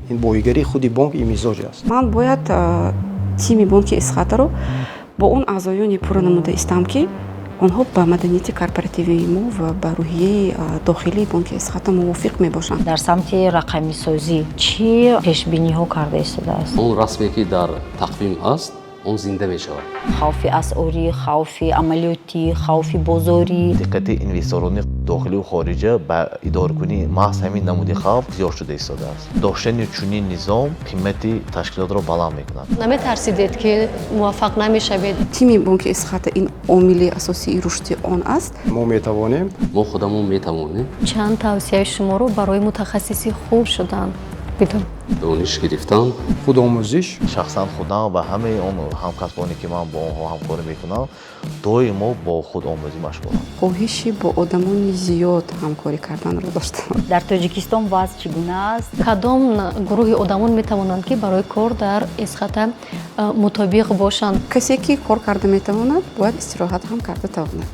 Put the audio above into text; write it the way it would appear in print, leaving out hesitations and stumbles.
ин бо оигари худи бонк ин мизоҷ аст. Ман бояд тими бонки Исхатаро бо он аъзоёни пурра намуда истам ки онҳо ба маданияти корпоративии мо ва ба рӯҳияи дохилии бонки Исхата мувофиқ мебошанд. дар самти рақамисозӣ чӣ пешбиниҳо карда истодааст? он расме ки дар тақвим аст он зинда мешавад. хавфи асъорӣ, хавфи амалиётӣ, хавфи бозорӣ. диққати инвесторони дохилию хориҷа ба идоракунии маҳз ҳамин намуди хавф зиёд шуда истодааст. доштани чунин низом қимати ташкилотро баланд мекунад. наметарсидед ки муваффақ намешавед? Тими бонки Исхата ин омили асосии рушди он аст. мо метавонем мо худамон метавонем чанд тавсияи шуморо барои мутахассиси хуб шудан бидам. дониш гирифтан, худомӯзиш шахсан худам ва ҳамаи он ҳамкасбоне ки ман бо онҳо ҳамкорӣ мекунам доимо бо худомӯзӣ машғулам. хоҳиши бо одамони зиёд ҳамкорӣ карданро доштам. дар тоҷикистон вазъ чӣ гуна аст? кадом гурӯҳи одамон метавонанд ки барои кор дар Исхата мутобиқ бошанд? касе ки кор карда метавонад бояд истироҳат ҳам карда тавонад.